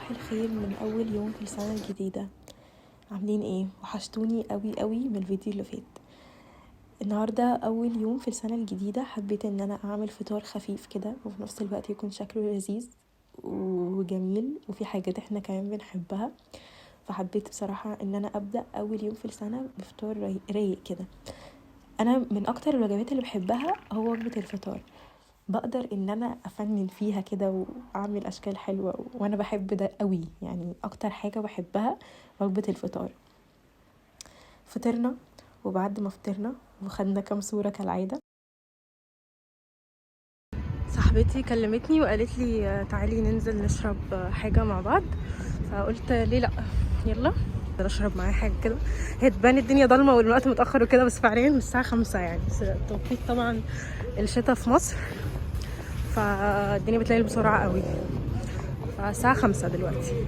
صباح الخير من اول يوم في السنه الجديده. عاملين ايه؟ وحشتوني قوي قوي من الفيديو اللي فات. النهارده اول يوم في السنه الجديده، حبيت ان انا اعمل فطار خفيف كده وفي نفس الوقت يكون شكله لذيذ وجميل وفي حاجات احنا كمان بنحبها. فحبيت بصراحه ان انا ابدا اول يوم في السنه بفطار رايق كده. انا من اكتر الوجبات اللي بحبها هو وجبه الفطار. بقدر ان انا افنن فيها كده واعمل اشكال حلوه وانا بحب ده قوي، يعني اكتر حاجه بحبها وجبه الفطار. فطرنا، وبعد ما فطرنا وخدنا كام صوره كالعاده، صاحبتي كلمتني وقالت لي تعالي ننزل نشرب حاجه مع بعض. فقلت ليه لا، يلا نشرب معايا حاجه كده. هي تبان الدنيا ضلمه والوقت متاخر وكده، بس فعليا الساعه 5 يعني، بس توقيت طبعا الشتاء في مصر، فالدنيا بتليل بسرعه قوي. فالساعه 5 دلوقتي،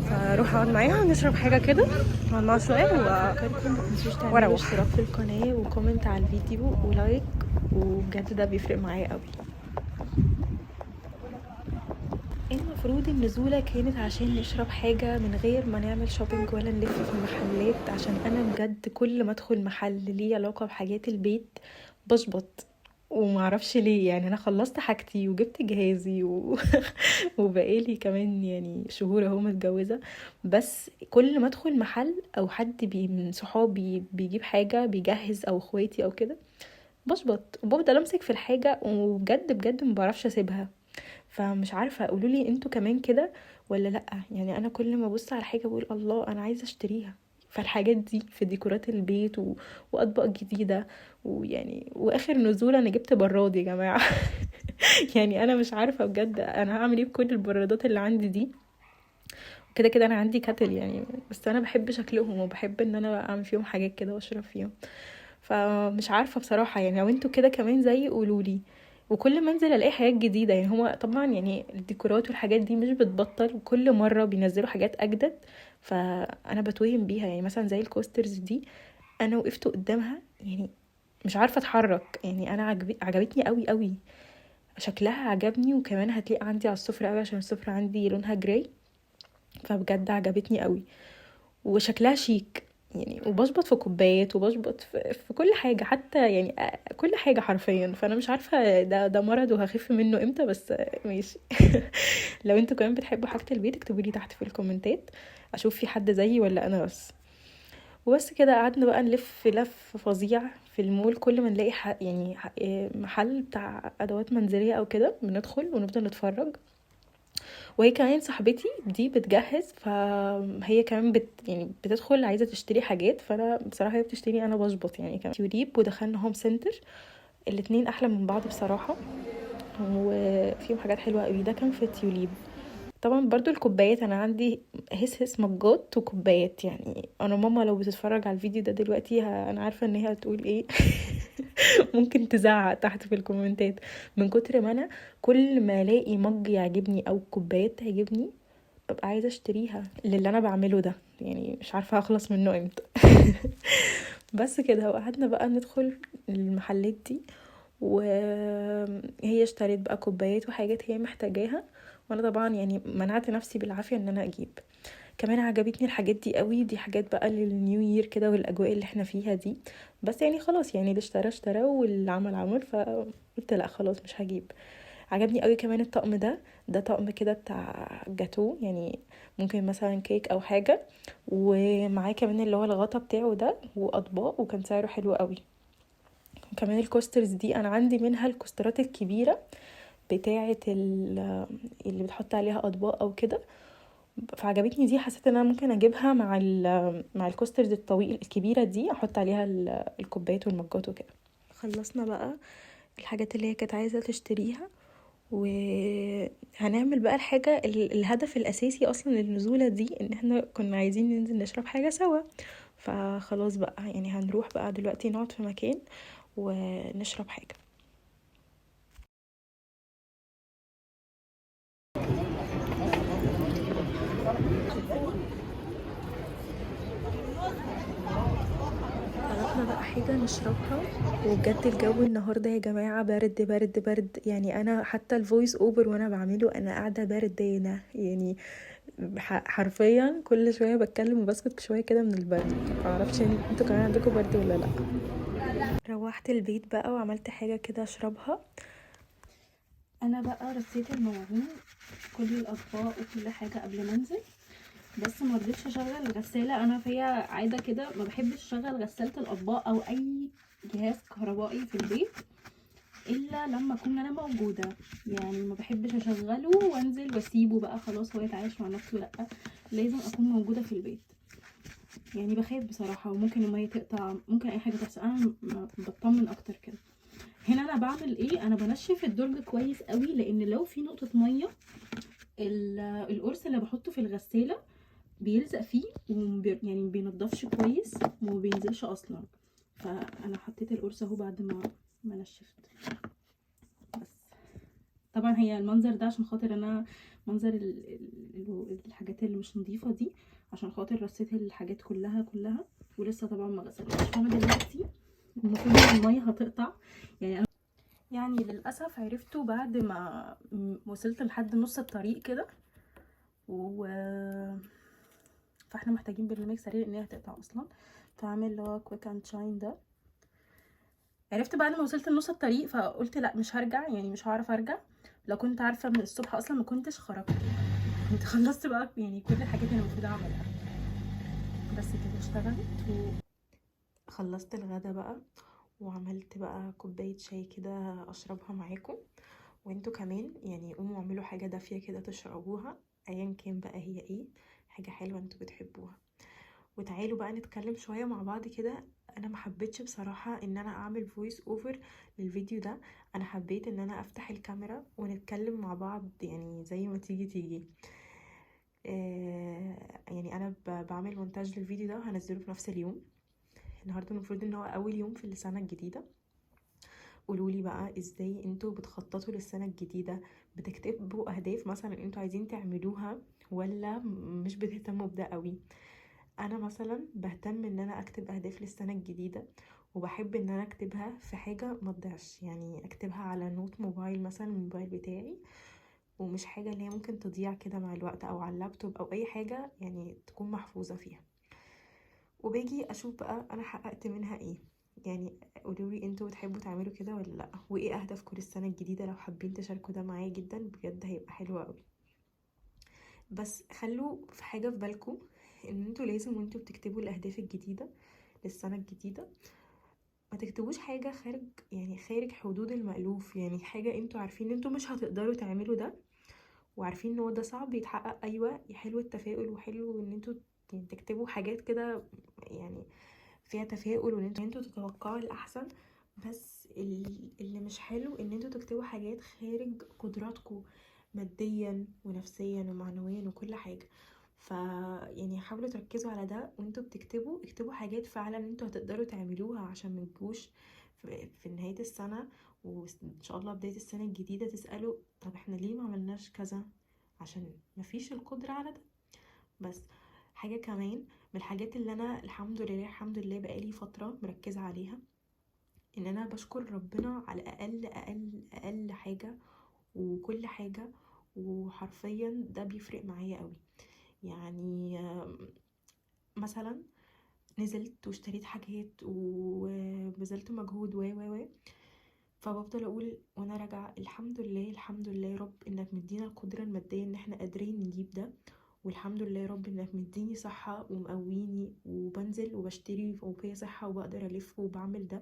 فاروح اقعد معاها نشرب حاجه كده، نقعد معاها شويه فكركم متنسوش تعملوا اشتراك في القناه وكومنت على الفيديو ولايك، وبجد ده بيفرق معايا قوي. المفروض النزولة كانت عشان نشرب حاجة من غير ما نعمل شوبينج ولا نلف في المحلات، عشان انا بجد كل ما ادخل محل ليه علاقة بحاجات البيت بشبط ومعرفش ليه. يعني انا خلصت حاجتي وجبت جهازي وبقالي كمان يعني شهور اهو متجوزة، بس كل ما ادخل محل او حد من صحابي بيجيب حاجة بيجهز او اخواتي او كده بشبط وبفضل امسك في الحاجة، وبجد بجد مبعرفش اسيبها. فمش عارفه، قولوا لي انتوا كمان كده ولا لا؟ يعني انا كل ما ابص على حاجه بقول الله انا عايزه اشتريها. فالحاجات دي في ديكورات البيت واطباق جديده، ويعني واخر نزول انا جبت براد يا جماعه. يعني انا مش عارفه بجد انا هعمل ايه بكل البرادات اللي عندي دي. كده كده انا عندي كاتل يعني، بس انا بحب شكلهم وبحب ان انا اعمل فيهم حاجات كده واشرب فيهم. فمش عارفه بصراحه، يعني لو انتوا كده كمان زي قولولي. وكل ما انزل الاقي حاجات جديده، يعني هو طبعا يعني الديكورات والحاجات دي مش بتبطل، كل مره بينزلوا حاجات اجدد، فانا بتوهم بيها. يعني مثلا زي الكوسترز دي، انا وقفت قدامها يعني مش عارفه اتحرك. يعني انا عجبتني قوي قوي، شكلها عجبني، وكمان هتلاقي عندي على السفره قوي عشان السفره عندي لونها جراي، فبجد عجبتني قوي وشكلها شيك يعني. وبشبط في كوبايات وبشبط في كل حاجة، حتى يعني كل حاجة حرفيا. فأنا مش عارفة ده مرض وهخف منه امتى، بس ماشي. لو انتوا كمان بتحبوا حاجة البيت اكتبولي تحت في الكومنتات اشوف في حد زيي ولا انا بس. وبس كده قعدنا بقى نلف لف فظيع في المول، كل ما نلاقي يعني محل بتاع ادوات منزلية او كده بندخل ونفضل نتفرج. وهي كمان صاحبتي دي بتجهز، فهي كمان يعني بتدخل عايزه تشتري حاجات، فانا بصراحه هي بتشتري انا بظبط. يعني كمان تيوليب ودخلنا هوم سنتر، الاتنين احلى من بعض بصراحه، وفيهم حاجات حلوه قوي. ده كان في تيوليب. طبعا برضو الكوبايات انا عندي هس مجات وكوبايات. يعني انا ماما لو بتتفرج على الفيديو ده دلوقتي انا عارفه ان هي هتقول ايه. ممكن تزعق تحت في الكومنتات من كتر ما انا كل ما الاقي مج يعجبني او كوبايات تعجبني ببقى عايزه اشتريها للي انا بعمله ده. يعني مش عارفه اخلص منه امتى. بس كده، وقعدنا بقى ندخل المحلات دي، وهي اشتريت بقى كوبايات وحاجات هي محتاجاها، وانا طبعا يعني منعت نفسي بالعافيه ان انا اجيب. كمان عجبتني الحاجات دي قوي، دي حاجات بقى للنيو يير كده والاجواء اللي احنا فيها دي. بس يعني خلاص، يعني اللي اشترى اشترى واللي عمل عمل، فقلت لا خلاص مش هجيب. عجبني قوي كمان الطقم ده طقم كده بتاع جاتو، يعني ممكن مثلا كيك او حاجه، ومعاه كمان اللي هو الغطا بتاعه ده واطباق، وكان سعره حلو قوي. وكمان الكوسترز دي انا عندي منها الكوسترات الكبيره بتاعه اللي بتحط عليها اطباق او كده، فعجبتني دي. حسيت ان انا ممكن اجيبها مع الكوسترز الطويل الكبيره دي، احط عليها الكوبايات والمجات وكده. خلصنا بقى الحاجات اللي هي كانت عايزه تشتريها، وهنعمل بقى الحاجة الهدف الأساسي أصلا للنزولة دي، إن احنا كنا عايزين ننزل نشرب حاجة سوا. فخلاص بقى يعني هنروح بقى دلوقتي نقعد في مكان ونشرب حاجة. طلبنا بقى حاجة نشربها، وبجد الجو النهاردة يا جماعة برد برد برد. يعني أنا حتى الفويس أوبر وأنا بعمله أنا قاعدة بردانة يعني. حرفيا كل شويه بتكلم وبسكت شويه كده من البرد. معرفش انتوا كمان عندكم برد ولا لا. روحت البيت بقى وعملت حاجه كده اشربها. انا بقى رصيت المواعين كل الاطباق وكل حاجه قبل ما انزل، بس ما رضيتش اشغل الغساله. انا فيا عاده كده ما بحبش اشغل غساله الاطباق او اي جهاز كهربائي في البيت الا لما اكون انا موجوده. يعني ما بحبش اشغله وانزل واسيبه بقى خلاص هو يتعايش مع نفسه، لا، لازم اكون موجوده في البيت. يعني بخاف بصراحه، وممكن الميه تقطع، ممكن اي حاجه تحصل، انا بطمن اكتر كده. هنا انا بعمل ايه؟ انا بنشف الدرج كويس قوي، لان لو في نقطه ميه القرص اللي بحطه في الغساله بيلزق فيه يعني ما بينضفش كويس وما بينزلش اصلا. فانا حطيت القرص اهو بعد ما نشفت. بس طبعا هي المنظر ده عشان خاطر انا منظر الحاجات اللي مش نظيفه دي، عشان خاطر رصيت الحاجات كلها ولسه طبعا ما غسلتش. فانا دلوقتي المفروض ان الميه هتقطع. يعني للاسف عرفته بعد ما وصلت لحد نص الطريق كده، فاحنا محتاجين برنامج سريع ان هي هتقطع اصلا. فاعمل اللي هو كويك اند شاين ده. عرفت بعد ما وصلت لنص الطريق، فقلت لا مش هرجع، يعني مش هعرف ارجع. لو كنت عارفه من الصبح اصلا ما كنتش خرجت، كنت خلصت بقى يعني كل الحاجات اللي المفروض اعملها. بس كده اشتغلت وخلصت الغدا بقى، وعملت بقى كوبايه شاي كده اشربها معاكم. وانتوا كمان يعني قوموا اعملوا حاجه دافيه كده تشربوها، ايا كان بقى هي ايه، حاجه حلوه انتوا بتحبوها. وتعالوا بقى نتكلم شويه مع بعض كده. انا ما حبيتش بصراحه ان انا اعمل فويس اوفر للفيديو ده. انا حبيت ان انا افتح الكاميرا ونتكلم مع بعض، يعني زي ما تيجي. يعني انا بعمل مونتاج للفيديو ده وهنزله في نفس اليوم. النهارده المفروض ان هو اول يوم في السنه الجديده. قولولي بقى ازاي انتوا بتخططوا للسنه الجديده؟ بتكتبوا اهداف مثلا انتوا عايزين تعملوها ولا مش بتهتموا بده قوي؟ انا مثلا بهتم ان انا اكتب اهداف للسنه الجديده، وبحب ان انا اكتبها في حاجه ما تضيعش، يعني اكتبها على نوت موبايل مثلا، الموبايل بتاعي، ومش حاجه اللي هي ممكن تضيع كده مع الوقت، او على اللابتوب او اي حاجه يعني تكون محفوظه فيها. وباجي اشوف بقى انا حققت منها ايه. يعني قولولي انتوا بتحبوا تعملوا كده ولا لا، وايه اهدافكم للسنه الجديده؟ لو حابين تشاركوا ده معايا جدا بجد هيبقى حلو قوي. بس خلوا في حاجه في بالكم، ان انتوا لازم وانتوا بتكتبوا الاهداف الجديده للسنه الجديده ما تكتبوش حاجه خارج، يعني خارج حدود المألوف. يعني حاجه انتوا عارفين ان انتوا مش هتقدروا تعملوا ده، وعارفين ان هو ده صعب يتحقق. ايوه، حلو التفاؤل وحلو ان انتوا يعني تكتبوا حاجات كده يعني فيها تفاؤل، وان انتوا تتوقعوا الاحسن. بس اللي مش حلو ان انتوا تكتبوا حاجات خارج قدراتكم ماديا ونفسيا ومعنويا وكل حاجه. يعني حاولوا تركزوا على ده وانتوا بتكتبوا. اكتبوا حاجات فعلا انتوا هتقدروا تعملوها، عشان ما تجوش في نهايه السنه وان شاء الله بدايه السنه الجديده تسالوا طب احنا ليه ما عملناش كذا، عشان مفيش القدره على ده. بس حاجه كمان من الحاجات اللي انا الحمد لله بقالي فتره مركزه عليها، ان انا بشكر ربنا على اقل حاجه وكل حاجه. وحرفيا ده بيفرق معايا قوي. يعني مثلا نزلت واشتريت حاجات وبذلت مجهود و فبفضل اقول وانا راجعه الحمد لله يا رب انك مدينا القدره الماديه ان احنا قادرين نجيب ده. والحمد لله يا رب انك مديني صحة ومقويني وبنزل وبشتري وفيا صحة وبقدر الف وبعمل ده.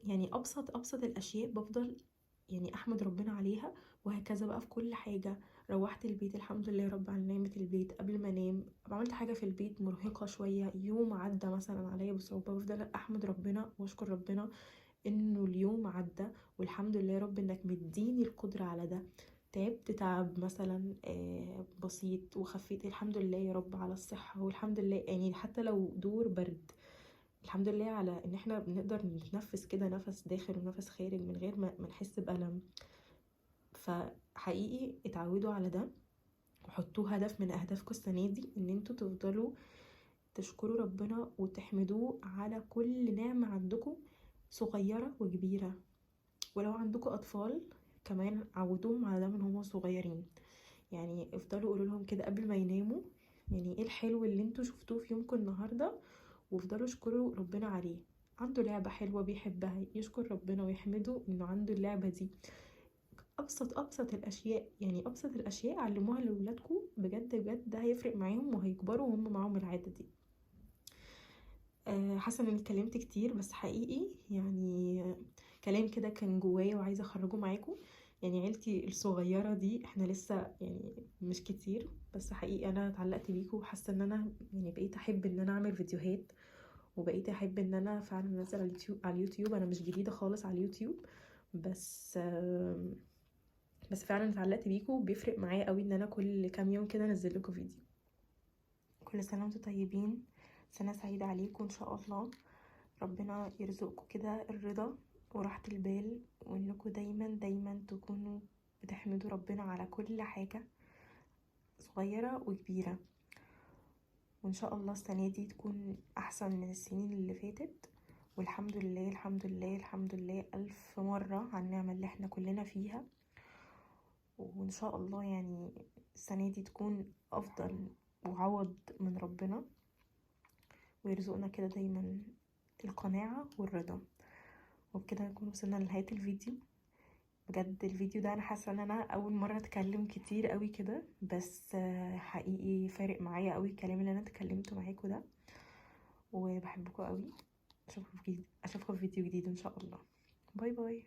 يعني ابسط الاشياء بفضل يعني احمد ربنا عليها. وهكذا بقى في كل حاجة. روحت البيت الحمد لله يا رب على نعمة البيت. قبل ما انام عملت حاجة في البيت مرهقة شوية، يوم عدى مثلا عليا بصعوبة، بفضل احمد ربنا واشكر ربنا انه اليوم عدى. والحمد لله يا رب انك مديني القدرة على ده. تعبت تعب مثلا بسيط وخفيت، الحمد لله يا رب على الصحة. والحمد لله يعني حتى لو دور برد، الحمد لله على ان احنا بنقدر نتنفس كده نفس داخل ونفس خارج من غير ما نحس بألم. فحقيقي اتعودوا على ده، وحطوه هدف من اهدافكم السنة دي ان انتوا تفضلوا تشكروا ربنا وتحمدوه على كل نعمة عندكم، صغيرة وكبيرة. ولو عندكم اطفال كمان عودوهم على ده من هما صغيرين. يعني افضلوا قولوا لهم كده قبل ما يناموا يعني ايه الحلو اللي انتوا شفتوه في يومكم النهارده، وافضلوا اشكروا ربنا عليه. عنده لعبة حلوة بيحبها يشكر ربنا ويحمده انه عنده اللعبة دي. ابسط الاشياء، يعني ابسط الاشياء علموها لاولادكم، بجد بجد ده هيفرق معاهم وهيكبروا وهم معاهم العادة دي. حاسه اني اتكلمت كتير بس حقيقي يعني كلام كده كان جوايا وعايزه اخرجه معاكم. يعني عيلتي الصغيره دي احنا لسه يعني مش كتير، بس حقيقي انا اتعلقت بيكم وحاسه ان انا يعني بقيت احب ان انا اعمل فيديوهات، وبقيت احب ان انا فعلا انزل على اليوتيوب. انا مش جديده خالص على اليوتيوب، بس بس فعلا اتعلقت بيكم، بيفرق معايا قوي ان انا كل كام يوم كده انزل لكم فيديو. كل سنه وانتم طيبين، سنه سعيده عليكم ان شاء الله. ربنا يرزقكم كده الرضا وراحة البال، وانكم دايما دايما تكونوا بتحمدوا ربنا على كل حاجة صغيرة وكبيرة. وان شاء الله السنة دي تكون احسن من السنين اللي فاتت. والحمد لله الحمد لله الحمد لله الف مرة على النعمة اللي احنا كلنا فيها. وان شاء الله يعني السنة دي تكون افضل وعوض من ربنا، ويرزقنا كده دايما القناعة والرضا. وبكده نكون وصلنا لنهاية الفيديو. بجد الفيديو ده انا حاسه ان انا اول مره اتكلم كتير قوي كده، بس حقيقي فارق معايا قوي الكلام اللي انا اتكلمته معاكم ده. وبحبكم قوي. اشوفكم في فيديو جديد ان شاء الله. باي باي.